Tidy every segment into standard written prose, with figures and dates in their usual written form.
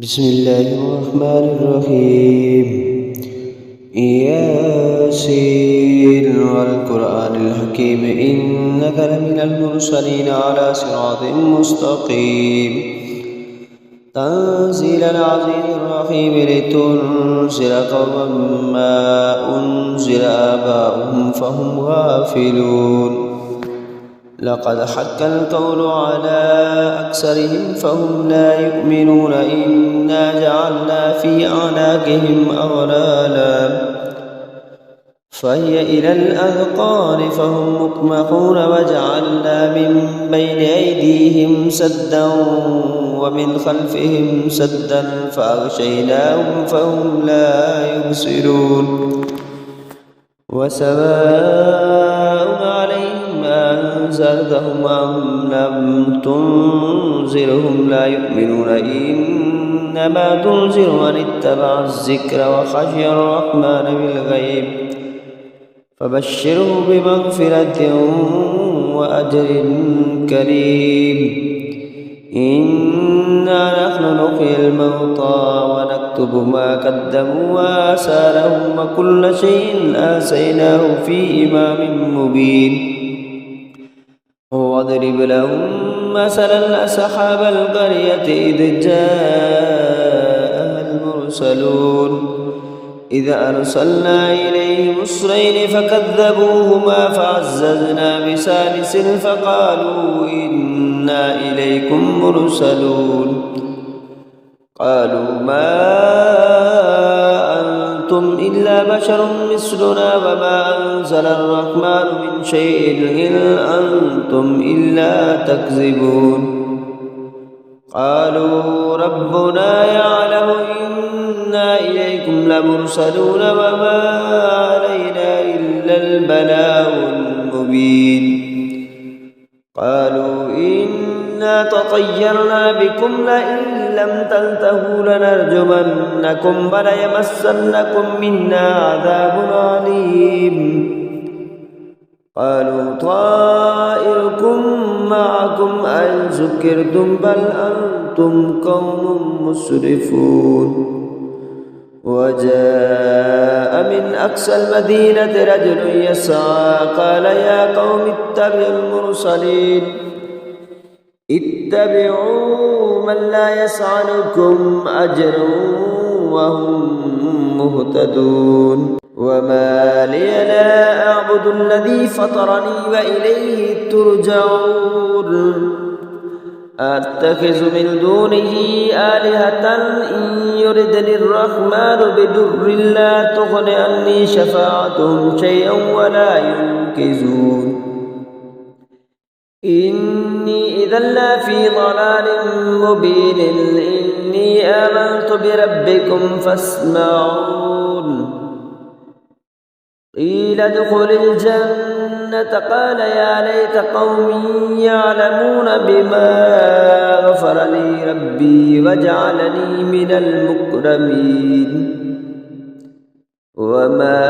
بسم الله الرحمن الرحيم. ياسين والقرآن الحكيم إنك لمن المرسلين على صراط مستقيم تنزيل العزيز الرحيم لتنذر قوما ما أنزل آباؤهم فهم غافلون. لقد حق القول على أكثرهم فهم لا يؤمنون. إنا جعلنا في أعناقهم أغلالا فهي إلى الأذقان فهم مقمحون. وجعلنا من بين أيديهم سدا ومن خلفهم سدا فأغشيناهم فهم لا يبصرون. وسواء عليهم أنذرتهم أم لم تنذرهم لا يؤمنون. إنما تنذر من اتبع الذكر وخشي الرحمن بالغيب فبشره بمغفرة وأجر كريم. إنا نحن نحيي الموتى ونكتب ما قدموا وآثارهم وكل شيء آتيناه في إمام مبين. واضرب لهم مثلا أصحاب القرية إذ جاءها المرسلون إذ أرسلنا إليهم اثنين فكذبوهما فعززنا بثالث فقالوا إنا إليكم مرسلون. قالوا ما أنتم إلا بشر مثلنا وما أنزل الرحمن من شيء إن أنتم إلا تكذبون. قالوا ربنا يعلم إنا إليكم لمرسلون وما علينا إلا البلاغ المبين. قالوا إنا تطيرنا بكم لئن لم تنتهوا لنرجمنكم وليمسنكم منا عذاب أليم. قالوا طائركم معكم أن ذكرتم بل أنتم قوم مسرفون. وجاء من أقصى المدينة رجل يسعى قال يا قوم اتبعوا المرسلين اتبعوا من لا يسألكم أجرا وهم مهتدون. وما لي لا أعبد الذي فطرني وإليه ترجعون. أتخذ من دونه آلهة إن يردني الرحمن بضر لا تغن عني شفاعتهم شيئا ولا ينقذون. إني إذا لفي ضلال مبين. إني آمنت بربكم فاسمعون. قيل ادخل الجنة قال يا ليت قومي يعلمون بما غفر لي ربي وجعلني من المكرمين. وما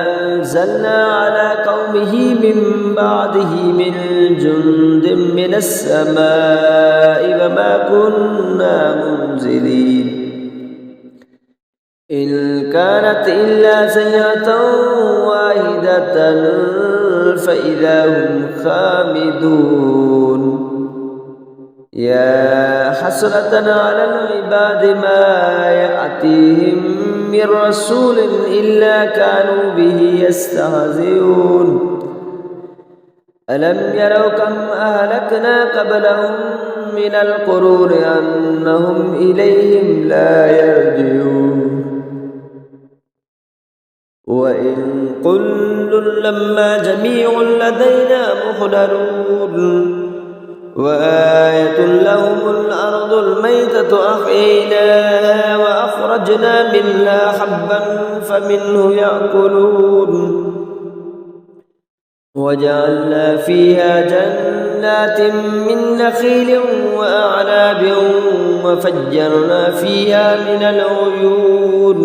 أنزلنا على قومه من بعده من جند من السماء وما كنا منزلين. إن كانت إلا سيئة واحدة فإذا هم خامدون. يا حسرة على العباد ما يأتيهم من رسول إلا كانوا به يستهزئون. ألم يروا كم أهلكنا قبلهم من القرون أنهم إليهم لا يرجعون. وإن كل لما جميع لدينا محضرون. وآية لهم الأرض الميتة أحييناها وأخرجنا منها حبا فمنه يأكلون. وجعلنا فيها جنات من نخيل وأعناب وفجرنا فيها من العيون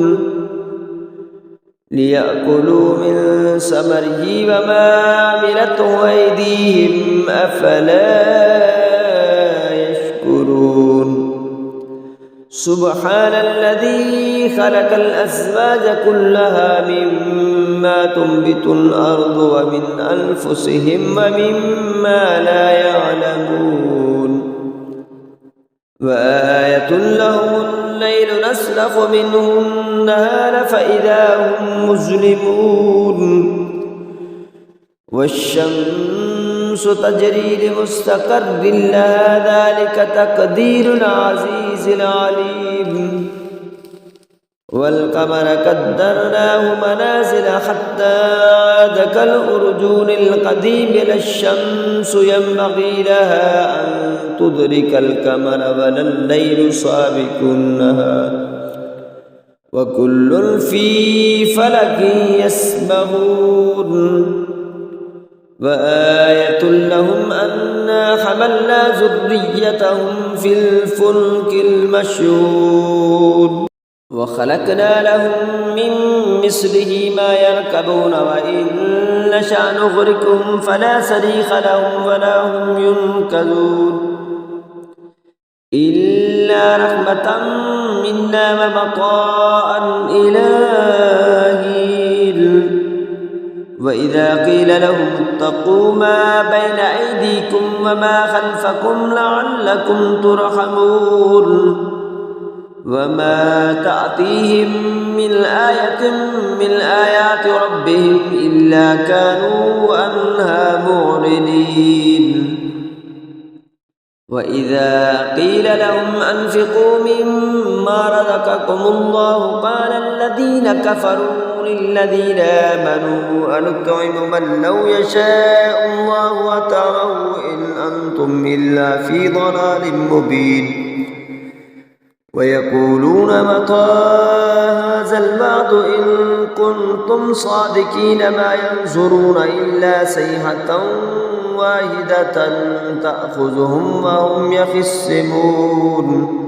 ليأكلوا من ثمره وما عملته أيديهم أفلا يشكرون سبحان الذي خلق الأزواج كلها مما تنبت الأرض ومن أنفسهم ومما لا يعلمون وآية لهم الليل نسلخ منه النهار فإذا هم مظلمون والشمس تجري لمستقر لها ذلك تقدير العزيز العليم والقمر قدرناه منازل حتى عاد كالأرجون القديم لا الشمس ينبغي لها أن تدرك القمر ولا الليل سابق النهار وكل في فلك يسبحون وآية لهم أنا حملنا ذريتهم في الفلك المشحون وخلقنا لهم من مثله ما يركبون وإن نشأ نغرقهم فلا صريخ لهم ولا هم ينقذون إلا رحمة منا ومطاعا إلى حين وإذا قيل لهم اتقوا ما بين أيديكم وما خلفكم لعلكم ترحمون وما تأتيهم من آية من آيات ربهم إلا كانوا عنها معرضين وإذا قيل لهم أنفقوا مما رزقكم الله قال الذين كفروا للذين آمنوا أنطعم من لو يشاء الله أطعمه إن أنتم إلا في ضلال مبين ويقولون متى هذا الوعد إن كنتم صادقين ما ينظرون إلا صيحة واحدة تأخذهم وهم يخصمون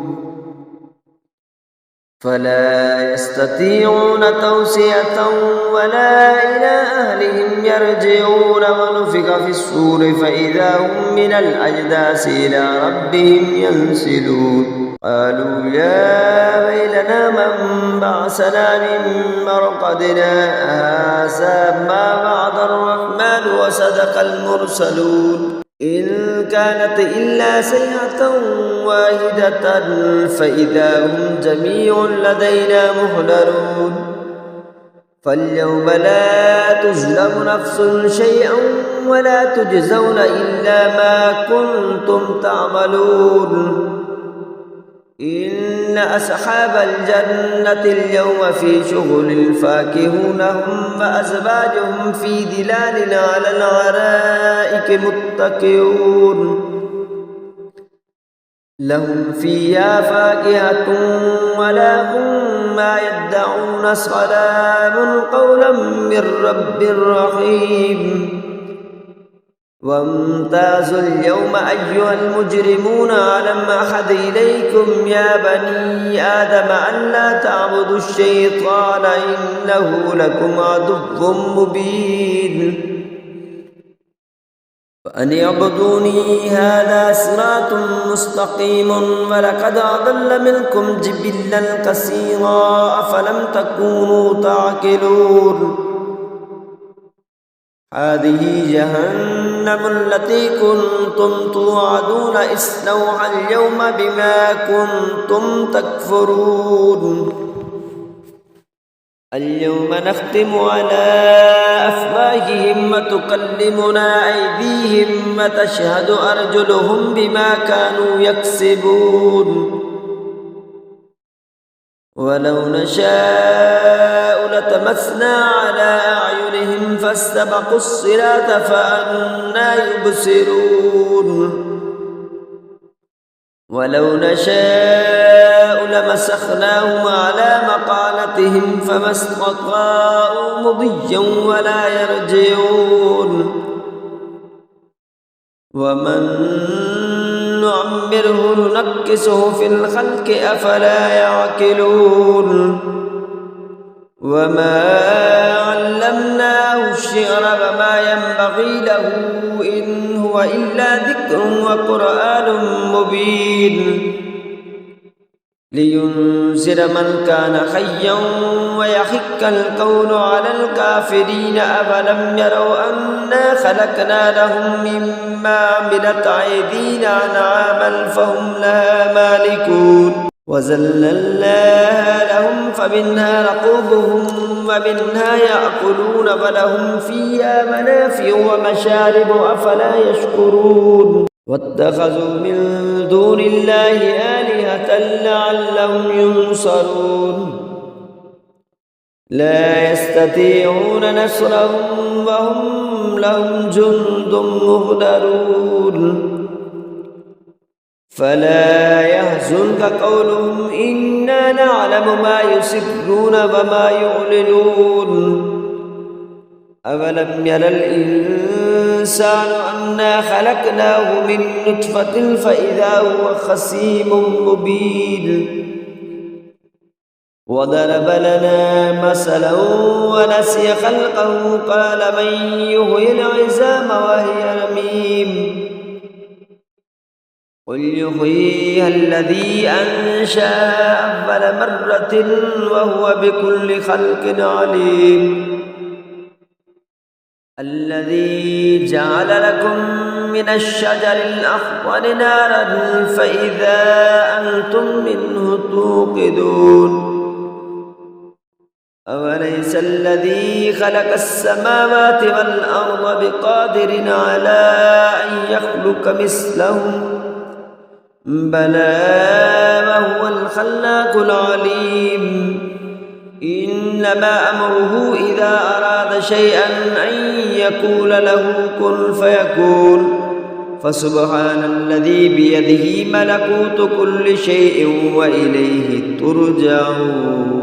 فلا يستطيعون توصية ولا إلى أهلهم يرجعون ونفخ في الصور فإذا هم من الأجداث إلى ربهم ينسلون قالوا يا ويلنا من بعثنا من مرقدنا هذا ما وعد الرحمن وصدق المرسلون إن كانت إلا صيحة واحدة فإذا هم جميع لدينا محضرون فاليوم لا تظلم نفس شيئا ولا تجزون إلا ما كنتم تعملون إن أصحاب الجنة اليوم في شغل فاكهون هم وأزواجهم في ظلال على الأرائك متكئون لهم فيها فاكهة ولهم ما يدعون سلام قولا من رب رحيم وامتازوا اليوم أيها المجرمون ألم أحد إليكم يا بني آدم أن لا تعبدوا الشيطان إنه لكم عدو مبين فأن اعبدوني هذا صراط مستقيم ولقد أضل منكم جبلا كثيرا أفلم تكونوا تعقلون هذه جهنم التي كنتم توعدون اصلوها اليوم بما كنتم تكفرون اليوم نختم على أفواههم وتكلمنا أيديهم وتشهد أرجلهم بما كانوا يكسبون ولو نشاء لطمسنا على أعينهم فاستبقوا الصراط فأنى يبصرون ولو نشاء لمسخناهم على مقالتهم فما استطاعوا مضيا ولا يرجعون ومن نعمره ننكسه في الخلق أفلا يعقلون وما علمناه الشعر وما ينبغي له إن هو إلا ذكر وقرآن مبين لينذر من كان حيا ويحق القول على الكافرين. أفلم يروا أنا خلقنا لهم مما عملت أيدينا أنعاما فهم لها مالكون وذللناها لهم فمنها ركوبهم ومنها يأكلون فلهم فيها منافع ومشارب أفلا يشكرون. واتخذوا من دون الله آلهة لعلهم ينصرون. لا يستطيعون نصرهم وهم لهم جند مهدرون. فلا يحزنك قولهم إنا نعلم ما يسرون وما يعلنون. أولم ير الإنسان أنا خلقناه من نطفة فإذا هو خصيم مبين. وضرب لنا مثلا ونسي خلقه قال من يحيي العظام وهي رميم. قل يحييها الذي أنشأها أول مرة وهو بكل خلق عليم. الذي جعل لكم من الشجر الأخضر نارا فإذا أنتم منه توقدون. أوليس الذي خلق السماوات والأرض بقادر على أن يخلق مثلهم بلى وهو الخلاق العليم. إنما أمره إذا أراد شيئا أن يقول له كن فيكون. فسبحان الذي بيده ملكوت كل شيء وإليه ترجعون.